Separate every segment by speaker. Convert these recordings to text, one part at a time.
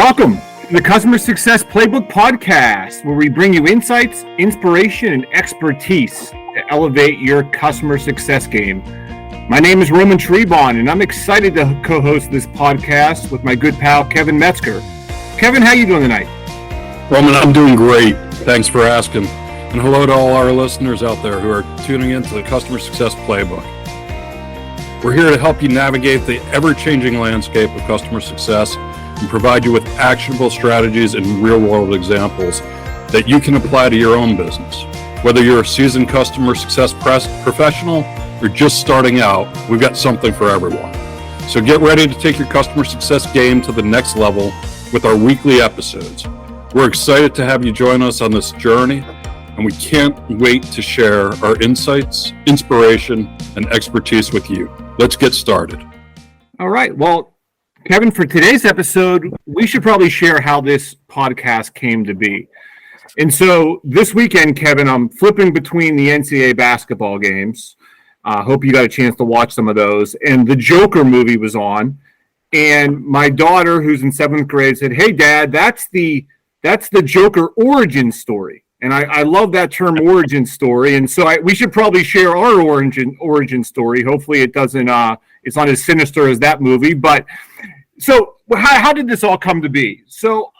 Speaker 1: Welcome to the Customer Success Playbook Podcast, where we bring you insights, inspiration, and expertise to elevate your customer success game. My name is Trebon, and I'm excited to co-host this podcast with my good pal, Kevin Metzger. Kevin, how you doing tonight?
Speaker 2: Roman, I'm doing great. Thanks for asking. And hello to all our listeners out there who are tuning into the Customer Success Playbook. We're here to help you navigate the ever-changing landscape of customer success and provide you with actionable strategies and real-world examples that you can apply to your own business. Whether you're a seasoned customer success professional or just starting out, we've got something for everyone. So get ready to take your customer success game to the next level with our weekly episodes. We're excited to have you join us on this journey, and we can't wait to share our insights, inspiration, and expertise with you. Let's get started.
Speaker 1: All right. Well, Kevin, for today's episode, we should probably share how this podcast came to be. And so this weekend, Kevin, I'm flipping between the NCAA basketball games. Hope you got a chance to watch some of those. And the Joker movie was on. And my daughter, who's in 7th grade, said, "Hey, Dad, that's the Joker origin story." And I love that term, origin story. And so we should probably share our origin story. Hopefully it doesn't, it's not as sinister as that movie. But so how did this all come to be? So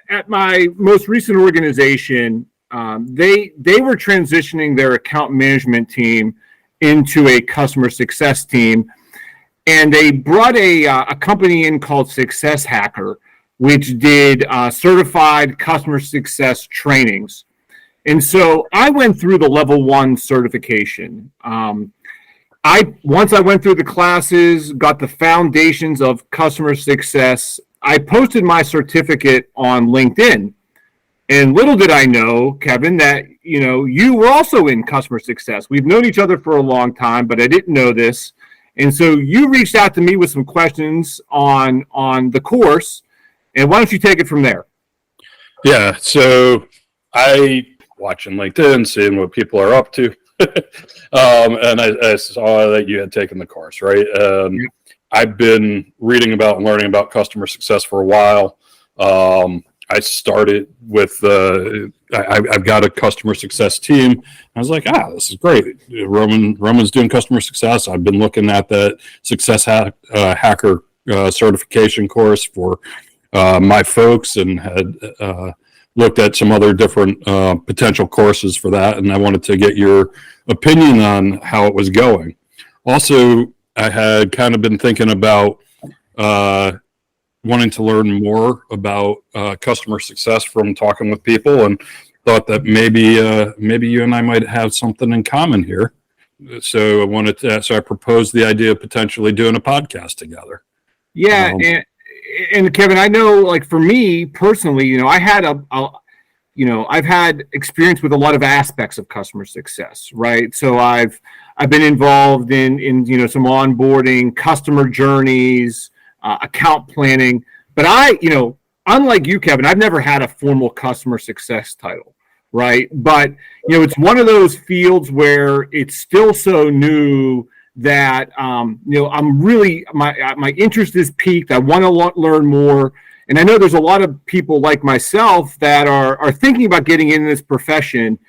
Speaker 1: at my most recent organization, they were transitioning their account management team into a customer success team. And they brought a company in called Success Hacker, which did certified customer success trainings. And so I went through the level 1 certification. Once I went through the classes, got the foundations of customer success, I posted my certificate on LinkedIn. And little did I know, Kevin, that you were also in customer success. We've known each other for a long time, but I didn't know this. And so you reached out to me with some questions on the course. And why don't you take it from there?
Speaker 2: Yeah, so I watching LinkedIn, seeing what people are up to. And I saw that you had taken the course, right? I've been reading about and learning about customer success for a while. I started with, I've got a customer success team. I was like, this is great. Roman's doing customer success. I've been looking at that Success Hacker certification course for my folks, and had looked at some other different potential courses for that, and I wanted to get your opinion on how it was going. Also, I had kind of been thinking about wanting to learn more about customer success from talking with people, and thought that maybe you and I might have something in common here. So I proposed the idea of potentially doing a podcast together.
Speaker 1: Yeah, and Kevin, I know, like, for me personally, I've had experience with a lot of aspects of customer success, right? So I've been involved in some onboarding, customer journeys, account planning. But unlike you, Kevin, I've never had a formal customer success title, right? But it's one of those fields where it's still so new that I'm really, my interest is piqued. I want to learn more, and I know there's a lot of people like myself that are thinking about getting into this profession.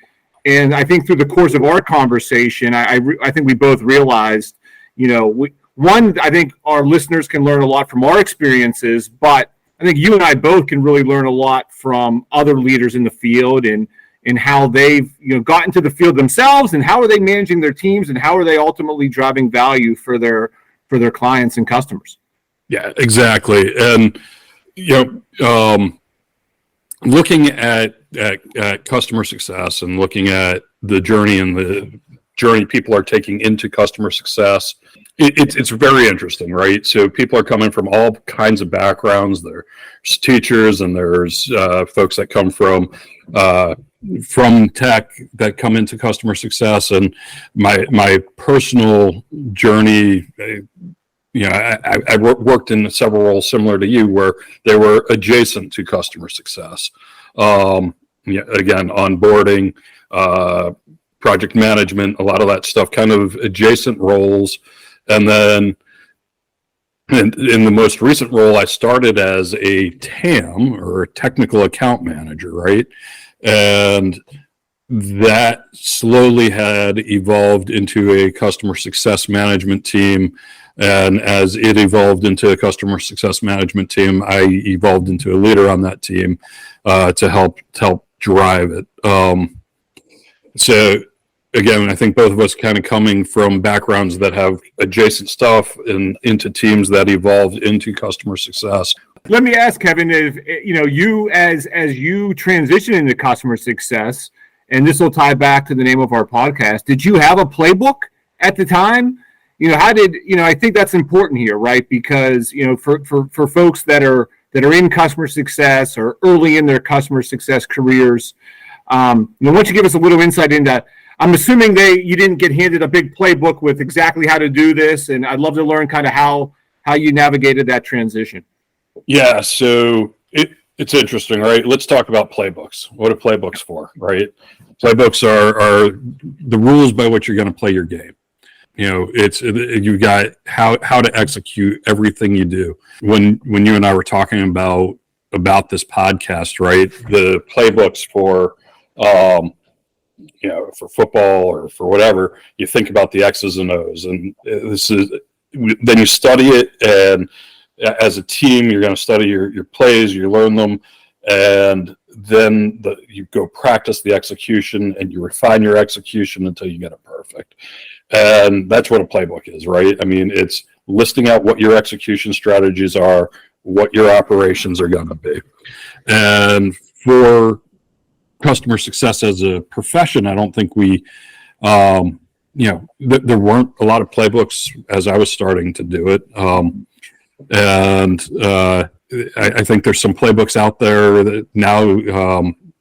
Speaker 1: And I think through the course of our conversation, I think we both realized, I think our listeners can learn a lot from our experiences, but I think you and I both can really learn a lot from other leaders in the field, and how they've gotten into the field themselves, and how are they managing their teams, and how are they ultimately driving value for their clients and customers.
Speaker 2: Yeah, exactly. And looking at customer success, and looking at the journey people are taking into customer success, it's very interesting, right? So people are coming from all kinds of backgrounds. There's teachers, and there's folks that come from tech that come into customer success. And my personal journey, I worked in several roles similar to you, where they were adjacent to customer success. Again, onboarding, project management, a lot of that stuff, kind of adjacent roles. And then And in the most recent role, I started as a TAM, or a technical account manager, right? And that slowly had evolved into a customer success management team. And as it evolved into a customer success management team, I evolved into a leader on that team to help drive it. So again, I think both of us kind of coming from backgrounds that have adjacent stuff and into teams that evolved into customer success.
Speaker 1: Let me ask, Kevin, if you as you transition into customer success, and this will tie back to the name of our podcast, did you have a playbook at the time? How did I think that's important here, right? Because for folks that are in customer success or early in their customer success careers, why don't you give us a little insight into? I'm assuming you didn't get handed a big playbook with exactly how to do this, and I'd love to learn kind of how you navigated that transition.
Speaker 2: Yeah, so it's interesting, right? Let's talk about playbooks. What are playbooks for, right? Playbooks are the rules by which you're going to play your game. You got how to execute everything you do. When you and I were talking about this podcast, right? The playbooks for for football or for whatever, you think about the X's and O's, and then you study it, and as a team, you're going to study your plays, you learn them, and then you go practice the execution, and you refine your execution until you get it perfect. And that's what a playbook is, right? I mean, it's listing out what your execution strategies are, what your operations are going to be. And for customer success as a profession, I don't think we, there weren't a lot of playbooks as I was starting to do it. I think there's some playbooks out there that now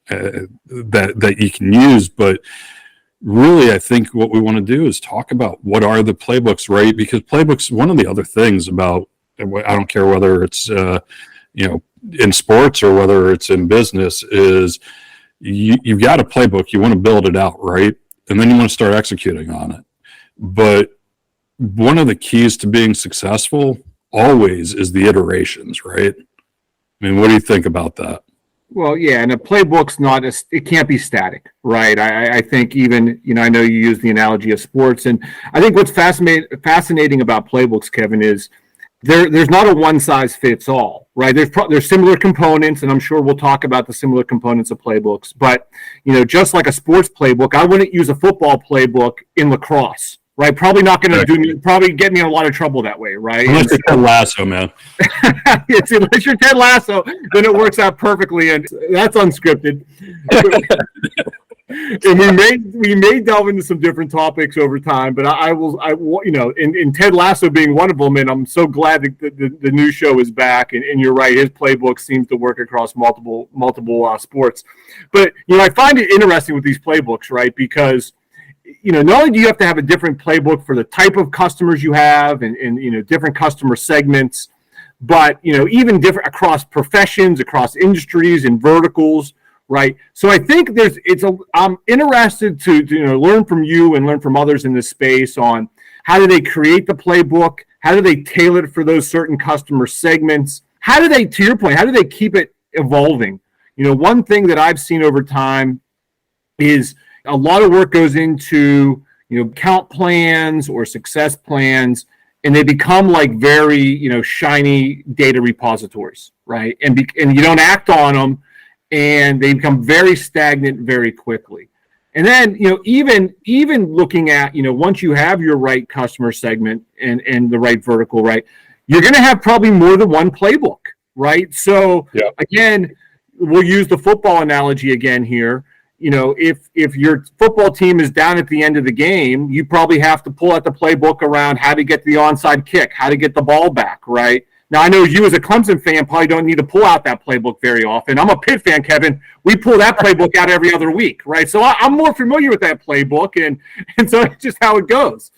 Speaker 2: that you can use, but really, I think what we want to do is talk about what are the playbooks, right? Because playbooks, one of the other things about, I don't care whether it's in sports or whether it's in business, is you've got a playbook, you want to build it out, right? And then you want to start executing on it. But one of the keys to being successful always is the iterations, right? I mean, what do you think about that?
Speaker 1: Well, yeah, and a playbook's it can't be static, right? I think even, I know you use the analogy of sports, and I think what's fascinating about playbooks, Kevin, is there's not a one size fits all, right? There's similar components, and I'm sure we'll talk about the similar components of playbooks, but, just like a sports playbook, I wouldn't use a football playbook in lacrosse. Right, probably not going to probably get me in a lot of trouble that way, right?
Speaker 2: Unless you're Ted Lasso, man.
Speaker 1: Unless you're Ted Lasso, then it works out perfectly, and that's unscripted. And we may delve into some different topics over time, but I will, in Ted Lasso being one of them, and I'm so glad that the new show is back. And you're right, his playbook seems to work across multiple sports. But I find it interesting with these playbooks, right? Because not only do you have to have a different playbook for the type of customers you have and different customer segments, but, even different across professions, across industries and verticals, right? So I think I'm interested to learn from you and learn from others in this space on how do they create the playbook? How do they tailor it for those certain customer segments? How do they, to your point, how do they keep it evolving? One thing that I've seen over time is a lot of work goes into, count plans or success plans, and they become like very, shiny data repositories, right? And you don't act on them, and they become very stagnant very quickly. And then, even looking at, once you have your right customer segment and the right vertical, right, you're going to have probably more than one playbook, right? So Again, we'll use the football analogy again here. If your football team is down at the end of the game, you probably have to pull out the playbook around how to get the onside kick, how to get the ball back, right? Now, I know you as a Clemson fan probably don't need to pull out that playbook very often. I'm a Pitt fan, Kevin. We pull that playbook out every other week, right? So I'm more familiar with that playbook, and so it's just how it goes.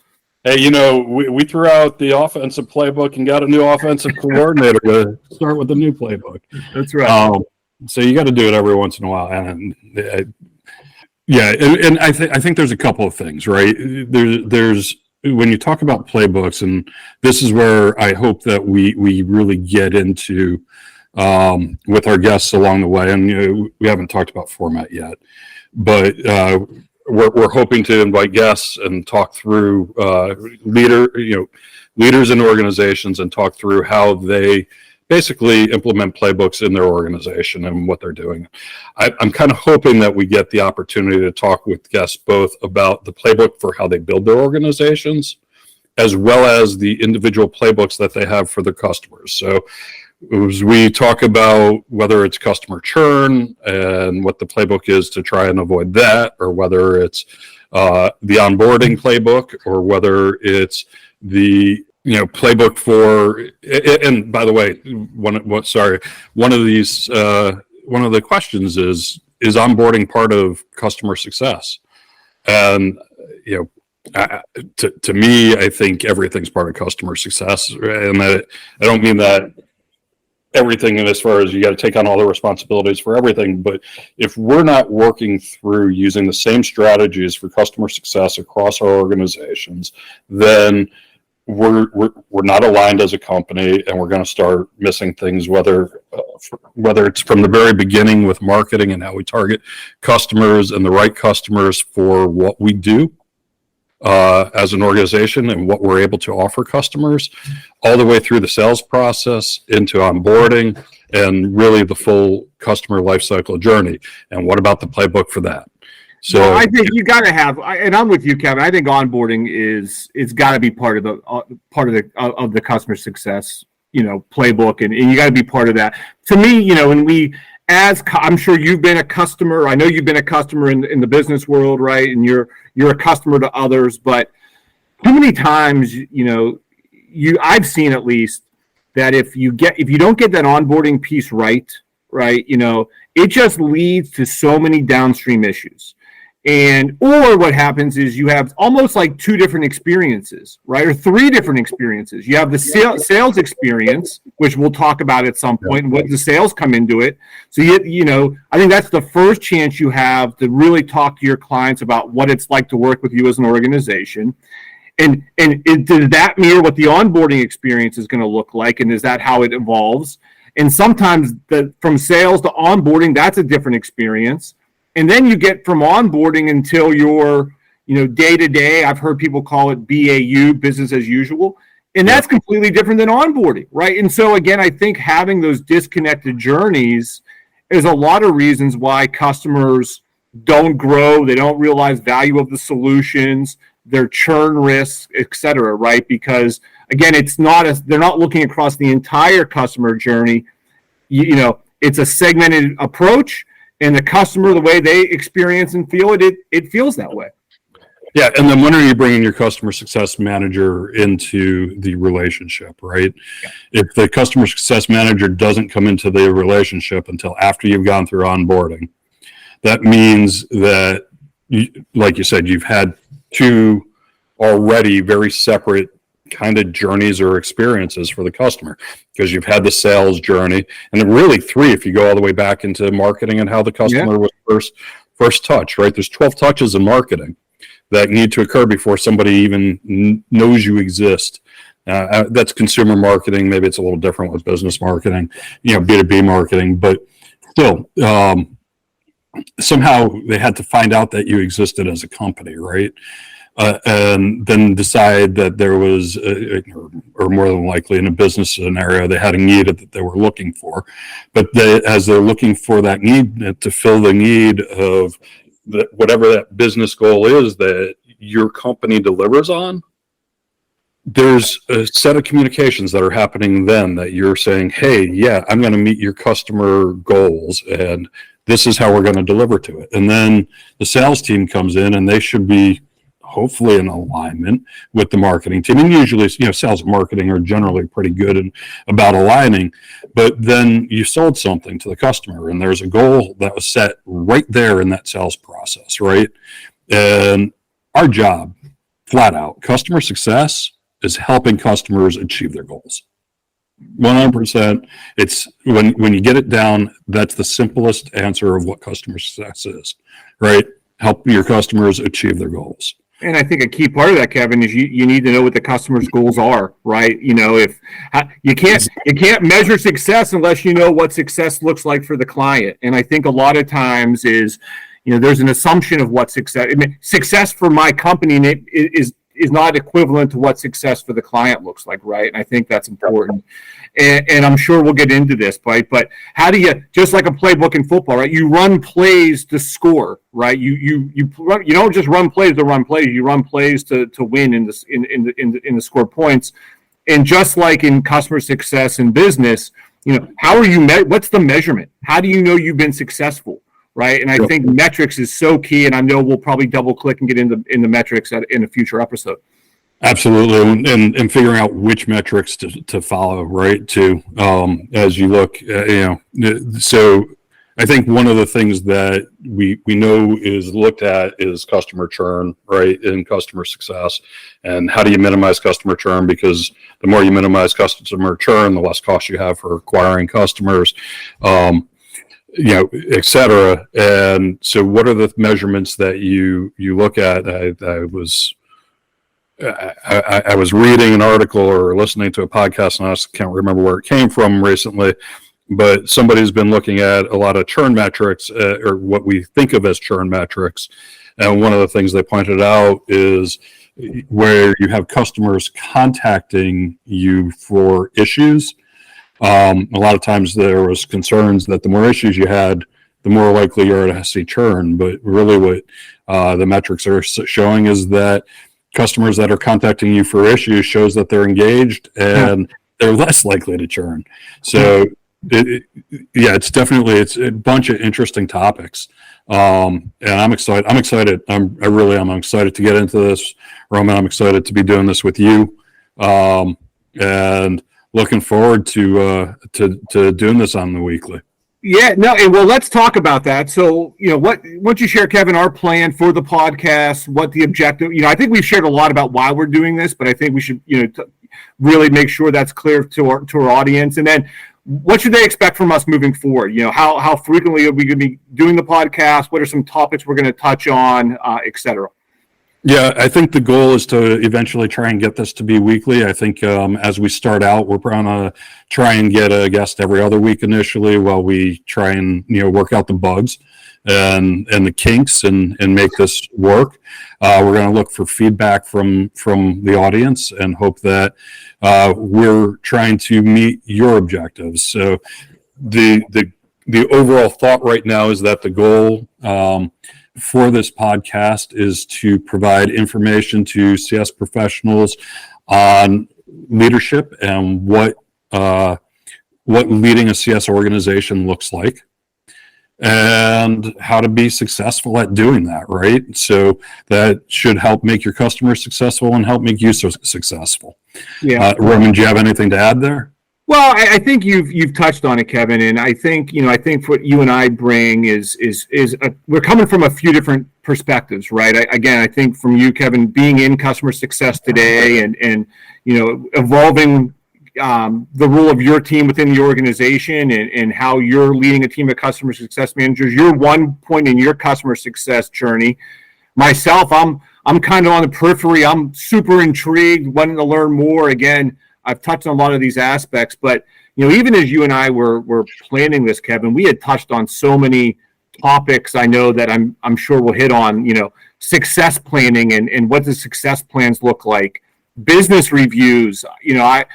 Speaker 2: Hey, we threw out the offensive playbook and got a new offensive coordinator to start with the new playbook.
Speaker 1: That's right.
Speaker 2: So you got to do it every once in a while, and I think there's a couple of things, right? There's when you talk about playbooks, and this is where I hope that we really get into with our guests along the way, and we haven't talked about format yet, but we're hoping to invite guests and talk through leaders in organizations and talk through how they basically implement playbooks in their organization and what they're doing. I'm kind of hoping that we get the opportunity to talk with guests both about the playbook for how they build their organizations, as well as the individual playbooks that they have for their customers. So as we talk about whether it's customer churn and what the playbook is to try and avoid that, or whether it's the onboarding playbook, or whether it's the playbook for, and by the way, one of the questions is onboarding part of customer success? And to me, I think everything's part of customer success, and I don't mean that everything in as far as you got to take on all the responsibilities for everything, but if we're not working through using the same strategies for customer success across our organizations, then we're not aligned as a company, and we're going to start missing things, whether it's from the very beginning with marketing and how we target customers and the right customers for what we do as an organization and what we're able to offer customers, all the way through the sales process into onboarding and really the full customer lifecycle journey. And what about the playbook for that? So
Speaker 1: well, I think you got to have, and I'm with you, Kevin. I think onboarding it's got to be part of the customer success, playbook, and you got to be part of that. To me, when I'm sure you've been a customer. I know you've been a customer in the business world, right? And you're a customer to others. But too many times, I've seen at least that if you don't get that onboarding piece right, it just leads to so many downstream issues. Or what happens is you have almost like two different experiences, right? Or three different experiences. You have the sales experience, which we'll talk about at some point, and what the sales come into it. So, I think that's the first chance you have to really talk to your clients about what it's like to work with you as an organization. And does that mirror what the onboarding experience is going to look like? And is that how it evolves? And sometimes from sales to onboarding, that's a different experience. And then you get from onboarding until you're, day to day. I've heard people call it BAU, business as usual. And that's completely different than onboarding, right? And so, again, I think having those disconnected journeys is a lot of reasons why customers don't grow. They don't realize value of the solutions, their churn risks, et cetera, right? Because, again, they're not looking across the entire customer journey. It's a segmented approach. And the customer, the way they experience and feel it feels that way.
Speaker 2: Yeah, and then when are you bringing your customer success manager into the relationship, right? Yeah. If the customer success manager doesn't come into the relationship until after you've gone through onboarding, that means that, like you said, you've had two already very separate kind of journeys or experiences for the customer, because you've had the sales journey, and then really three if you go all the way back into marketing and how the customer was first touched, right? There's 12 touches in marketing that need to occur before somebody even knows you exist. That's consumer marketing. Maybe it's a little different with business marketing, B2B marketing, but still, somehow they had to find out that you existed as a company, right? And then decide that there was, or more than likely in a business scenario, they had a need that they were looking for. But as they're looking for that need to fill the need of whatever that business goal is that your company delivers on, there's a set of communications that are happening then that you're saying, hey, yeah, I'm going to meet your customer goals, and this is how we're going to deliver to it. And then the sales team comes in, and they should be hopefully in alignment with the marketing team. And usually, sales and marketing are generally pretty good about aligning, but then you sold something to the customer and there's a goal that was set right there in that sales process, right? And our job, flat out, customer success is helping customers achieve their goals. 100%. It's when you get it down, that's the simplest answer of what customer success is, right? Help your customers achieve their goals.
Speaker 1: And I think a key part of that, Kevin, is you need to know what the customer's goals are, right? If you can't measure success unless you know what success looks like for the client. And I think a lot of times is, there's an assumption of what success. I mean, success for my company is not equivalent to what success for the client looks like, right? And I think that's important. And I'm sure we'll get into this, right? But how do you, just like a playbook in football, right? You run plays to score, right? You don't just run plays to run plays. You run plays to win in the score points. And just like in customer success in business, how are you? What's the measurement? How do you know you've been successful? Right. And I think metrics is so key. And I know we'll probably double click and get into metrics in a future episode.
Speaker 2: Absolutely. And figuring out which metrics to follow, right, too, as you look, so I think one of the things that we know is looked at is customer churn, right, and customer success. And how do you minimize customer churn? Because the more you minimize customer churn, the less cost you have for acquiring customers. Et cetera. And so what are the measurements that you look at? I was reading an article or listening to a podcast, and I can't remember where it came from recently, but somebody's been looking at a lot of churn metrics, or what we think of as churn metrics. And one of the things they pointed out is where you have customers contacting you for issues. A lot of times there was concerns that the more issues you had, the more likely you're to see churn. But really what the metrics are showing is that customers that are contacting you for issues shows that they're engaged and they're less likely to churn. So it's a bunch of interesting topics. And I'm excited. I'm excited to get into this, Roman. I'm excited to be doing this with you. And looking forward to doing this on the weekly.
Speaker 1: Yeah, no, well, let's talk about that. So, once you share, Kevin, our plan for the podcast, what the objective, I think we've shared a lot about why we're doing this, but I think we should, really make sure that's clear to our audience. And then what should they expect from us moving forward? How frequently are we going to be doing the podcast? What are some topics we're going to touch on, et cetera?
Speaker 2: Yeah, I think the goal is to eventually try and get this to be weekly. I think as we start out, we're going to try and get a guest every other week initially while we try and work out the bugs and the kinks and make this work. We're going to look for feedback from the audience and hope that we're trying to meet your objectives. So the overall thought right now is that the goal for this podcast is to provide information to CS professionals on leadership and what leading a CS organization looks like and how to be successful at doing that, right? So that should help make your customers successful and help make you successful. Yeah. Roman, do you have anything to add there?
Speaker 1: Well, I think you've touched on it, Kevin, and I think what you and I bring is we're coming from a few different perspectives, right? I think from you, Kevin, being in customer success today and evolving the role of your team within the organization and how you're leading a team of customer success managers. You're one point in your customer success journey. Myself, I'm kind of on the periphery. I'm super intrigued, wanting to learn more. Again, I've touched on a lot of these aspects, but even as you and I were planning this, Kevin, we had touched on so many topics. I know that I'm sure we'll hit on, success planning and what does success plans look like, business reviews. I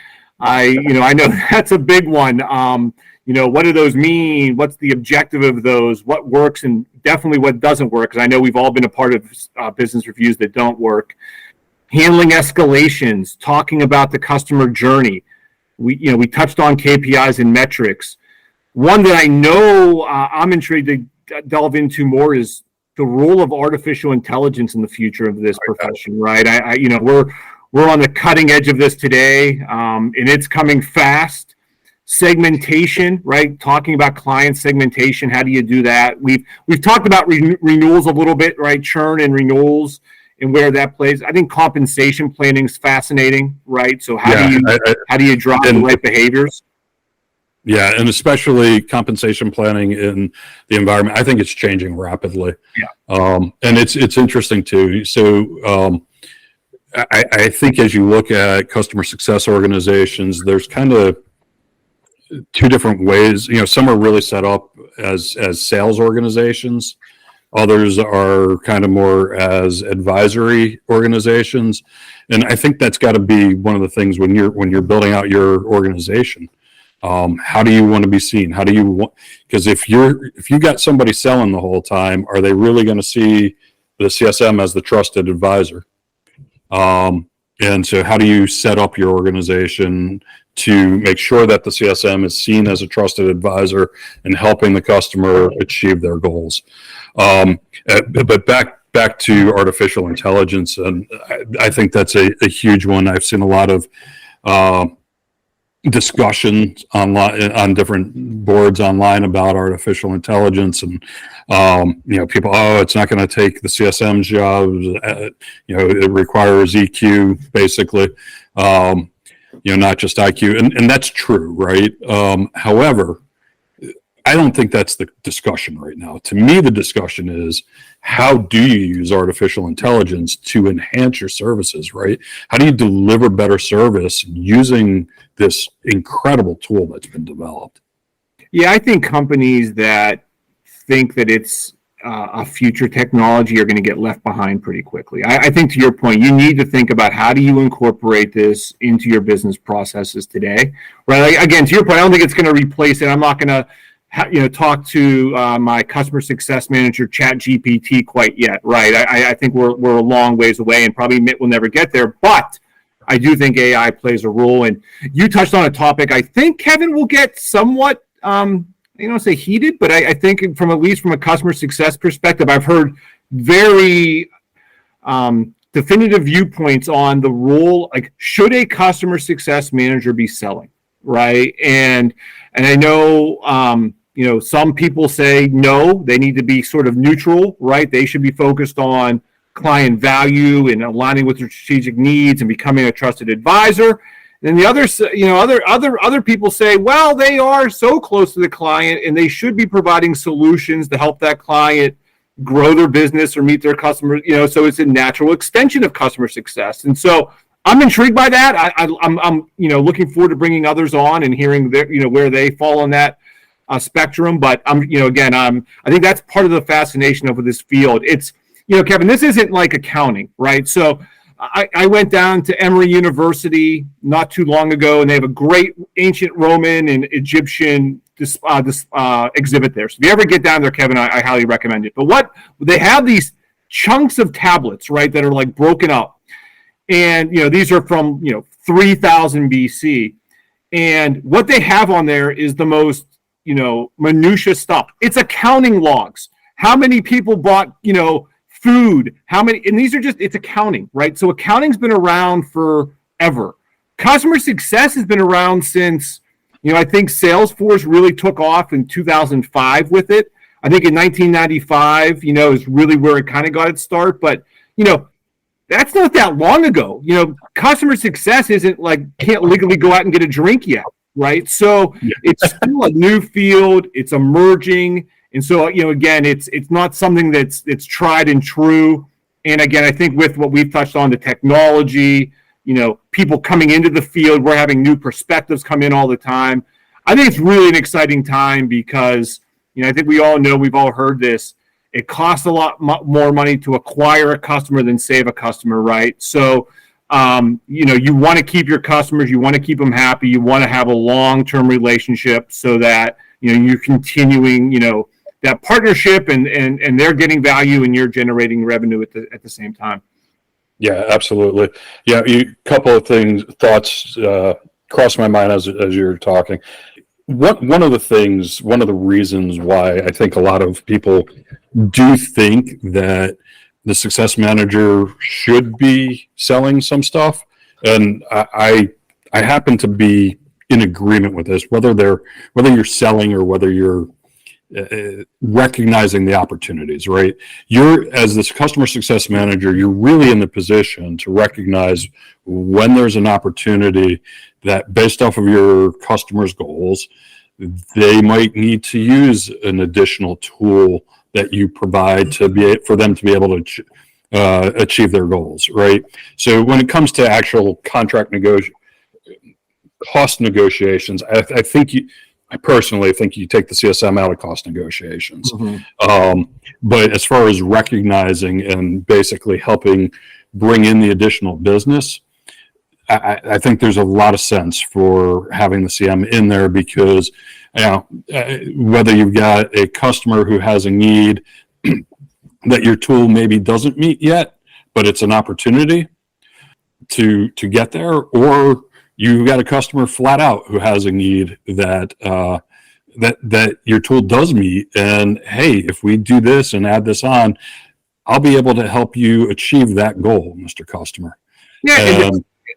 Speaker 1: know that's a big one. What do those mean? What's the objective of those? What works and definitely what doesn't work? Because I know we've all been a part of business reviews that don't work. Handling escalations, talking about the customer journey. We touched on KPIs and metrics. One that I know I'm intrigued to delve into more is the role of artificial intelligence in the future of this profession, right? We're on the cutting edge of this today, and it's coming fast. Segmentation, right? Talking about client segmentation. How do you do that? We've talked about renewals a little bit, right? Churn and renewals. And where that plays, I think compensation planning is fascinating, right? So how do you drive the right behaviors?
Speaker 2: Yeah, and especially compensation planning in the environment, I think it's changing rapidly.
Speaker 1: Yeah.
Speaker 2: And it's interesting too. So I think as you look at customer success organizations, there's kind of two different ways. Some are really set up as sales organizations. Others are kind of more as advisory organizations. And I think that's got to be one of the things when you're building out your organization. How do you want to be seen? How do you want? Because if you got somebody selling the whole time, are they really going to see the CSM as the trusted advisor? And so, how do you set up your organization to make sure that the CSM is seen as a trusted advisor and helping the customer achieve their goals? But back to artificial intelligence, and I think that's a huge one. I've seen a lot of discussion online on different boards online about artificial intelligence, and people, it's not going to take the CSM's job. It requires EQ basically, not just IQ, and that's true, right? However, I don't think that's the discussion right now. To me, the discussion is, how do you use artificial intelligence to enhance your services, right? How do you deliver better service using this incredible tool that's been developed?
Speaker 1: Yeah, I think companies that think that it's a future technology are going to get left behind pretty quickly. I think, to your point, you need to think about how do you incorporate this into your business processes today, right? Like, again, to your point, I don't think it's going to replace it. I'm not going to talk to my customer success manager, Chat GPT, quite yet, right? I think we're a long ways away, and probably we'll never get there. But I do think AI plays a role. And you touched on a topic I think, Kevin, will get somewhat, say heated, but I think at least from a customer success perspective, I've heard very definitive viewpoints on the role. Like, should a customer success manager be selling, right? And I know, some people say no, they need to be sort of neutral, right? They should be focused on client value and aligning with their strategic needs and becoming a trusted advisor. And the others, other people say, well, they are so close to the client and they should be providing solutions to help that client grow their business or meet their customers. So it's a natural extension of customer success. And so I'm intrigued by that. I'm looking forward to bringing others on and hearing where they fall on that spectrum. But I think that's part of the fascination of this field. It's, Kevin, this isn't like accounting, right? So I went down to Emory University not too long ago, and they have a great ancient Roman and Egyptian exhibit there. So if you ever get down there, Kevin, I highly recommend it. But they have these chunks of tablets, right, that are like broken up. And, these are from, 3000 BC. And what they have on there is the most, minutia stuff. It's accounting logs. How many people bought, food? How many? And these are it's accounting, right? So accounting's been around forever. Customer success has been around since, I think Salesforce really took off in 2005 with it. I think in 1995, is really where it kind of got its start. But, that's not that long ago. Customer success isn't like, can't legally go out and get a drink yet, right? So It's still a new field. It's emerging. And so, again, it's not something that's tried and true. And again, I think with what we've touched on, the technology, people coming into the field, we're having new perspectives come in all the time. I think it's really an exciting time because, I think we all know, we've all heard this. It costs a lot more money to acquire a customer than save a customer, right? So, you want to keep your customers, you want to keep them happy, you want to have a long-term relationship so that, you're continuing, that partnership and they're getting value and you're generating revenue at the same time.
Speaker 2: Yeah, absolutely. Yeah, a couple of thoughts crossed my mind as you're talking. One of the reasons why I think a lot of people do think that the success manager should be selling some stuff, and I happen to be in agreement with this, whether you're selling or whether you're recognizing the opportunities, right? As this customer success manager, you're really in the position to recognize when there's an opportunity that, based off of your customers' goals, they might need to use an additional tool that you provide for them to be able to achieve their goals, right? So when it comes to actual contract cost negotiations, I personally think you take the CSM out of cost negotiations. But as far as recognizing and basically helping bring in the additional business, I think there's a lot of sense for having the CM in there, because whether you've got a customer who has a need that your tool maybe doesn't meet yet, but it's an opportunity to get there, or you've got a customer flat out who has a need that your tool does meet, and hey, if we do this and add this on, I'll be able to help you achieve that goal, Mr. Customer.
Speaker 1: Yeah.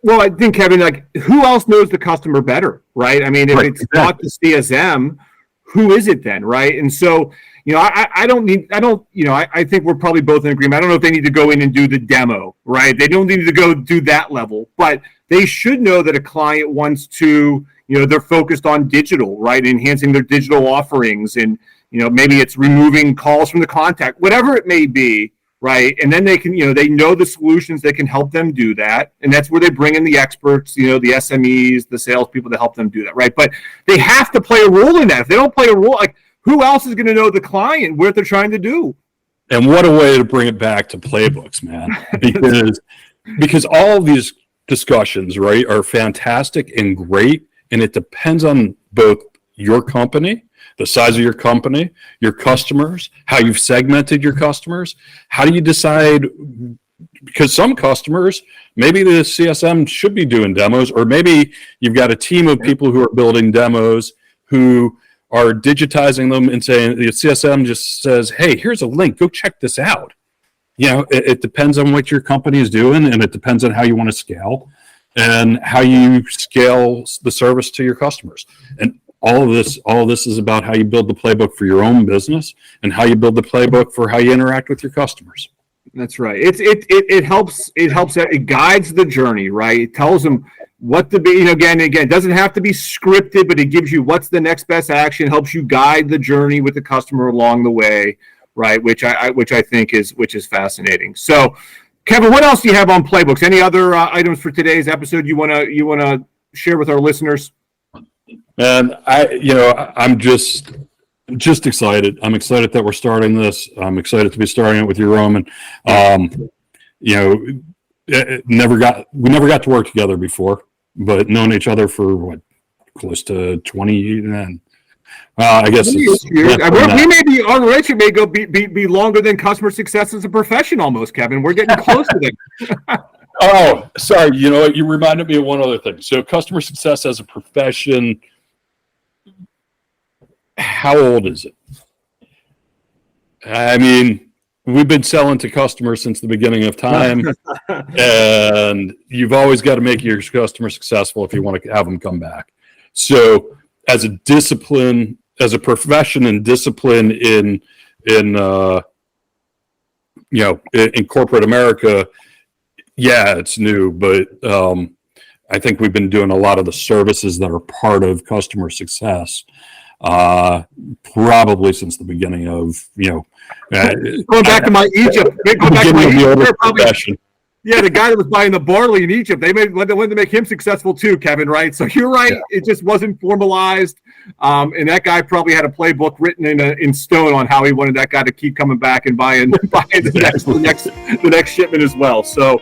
Speaker 1: Well, I think, Kevin, like, who else knows the customer better, right? I mean, if it's not the CSM, who is it then, right? And so, I think we're probably both in agreement. I don't know if they need to go in and do the demo, right? They don't need to go do that level, but they should know that a client wants to, they're focused on digital, right? Enhancing their digital offerings, and, maybe it's removing calls from the contact, whatever it may be. Right. And then they can, they know the solutions that can help them do that. And that's where they bring in the experts, the SMEs, the salespeople to help them do that. Right. But they have to play a role in that. If they don't play a role, like, who else is going to know the client, what they're trying to do?
Speaker 2: And what a way to bring it back to playbooks, man, because all of these discussions, right, are fantastic and great. And it depends on both your company, the size of your company, your customers, how you've segmented your customers. How do you decide? Because some customers, maybe the CSM should be doing demos, or maybe you've got a team of people who are building demos who are digitizing them and saying, the CSM just says, hey, here's a link, go check this out. It depends on what your company is doing, and it depends on how you want to scale and how you scale the service to your customers. And all of this is about how you build the playbook for your own business and how you build the playbook for how you interact with your customers.
Speaker 1: That's right. It helps. It guides the journey, right? It tells them what to be. Again, it doesn't have to be scripted, but it gives you what's the next best action. Helps you guide the journey with the customer along the way, right? Which I think is fascinating. So, Kevin, what else do you have on playbooks? Any other items for today's episode you wanna share with our listeners?
Speaker 2: And I'm just excited. I'm excited that we're starting this. I'm excited to be starting it with you, Roman. We never got to work together before, but known each other for close to 20 years. I guess
Speaker 1: we may be our relationship may go be longer than customer success as a profession almost, Kevin. We're getting close to that.
Speaker 2: Oh, sorry. You know what? You reminded me of one other thing. So customer success as a profession, how old is it? I mean, we've been selling to customers since the beginning of time, and you've always got to make your customer successful if you want to have them come back. So as a discipline, as a profession and discipline in corporate America, yeah, it's new, but I think we've been doing a lot of the services that are part of customer success probably since the beginning of,
Speaker 1: going back to my Egypt. Yeah, the guy that was buying the barley in Egypt, they wanted to make him successful too, Kevin, right? So you're right. Yeah. It just wasn't formalized. And that guy probably had a playbook written in stone on how he wanted that guy to keep coming back and buying the next shipment as well. So,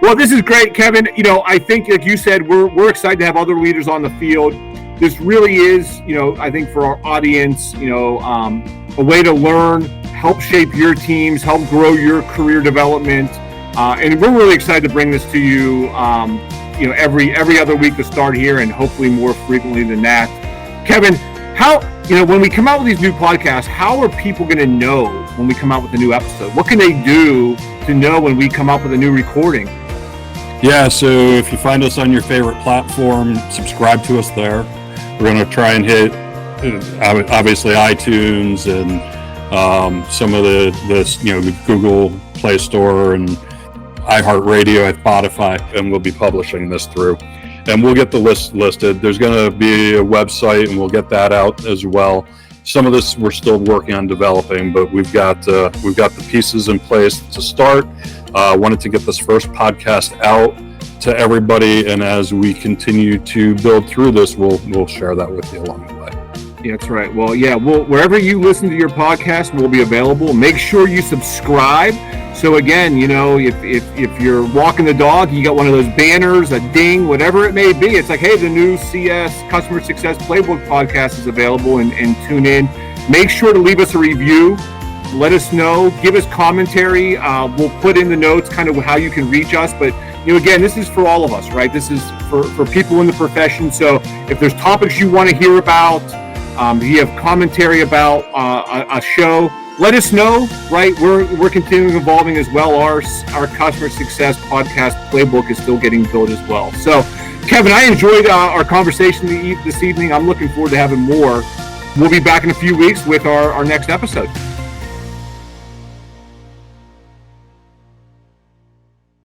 Speaker 1: well, this is great, Kevin. I think, like you said, we're excited to have other leaders on the field. This really is, I think for our audience, a way to learn, help shape your teams, help grow your career development. And we're really excited to bring this to you, every other week to start here, and hopefully more frequently than that. Kevin, how, when we come out with these new podcasts, how are people going to know when we come out with a new episode? What can they do to know when we come out with a new recording?
Speaker 2: Yeah, so if you find us on your favorite platform, subscribe to us there. We're going to try and hit, obviously, iTunes and some of the Google Play Store and iHeartRadio, Spotify, and we'll be publishing this through. and we'll get the list listed. There's going to be a website, and we'll get that out as well. Some of this we're still working on developing, but we've got the pieces in place to start. Wanted to get this first podcast out to everybody, and as we continue to build through this, we'll share that with you along the way.
Speaker 1: Yeah, that's right. Well, yeah, wherever you listen to your podcast, we'll be available. Make sure you subscribe. So again, if you're walking the dog, you got one of those banners, a ding, whatever it may be. It's like, hey, the new Customer Success Playbook Podcast is available, and tune in. Make sure to leave us a review. Let us know. Give us commentary. We'll put in the notes kind of how you can reach us. But again, this is for all of us, right? This is for people in the profession. So if there's topics you want to hear about, if you have commentary about a show, let us know, right? We're continuing evolving as well. Our Customer Success Podcast Playbook is still getting built as well. So, Kevin, I enjoyed our conversation this evening. I'm looking forward to having more. We'll be back in a few weeks with our next episode.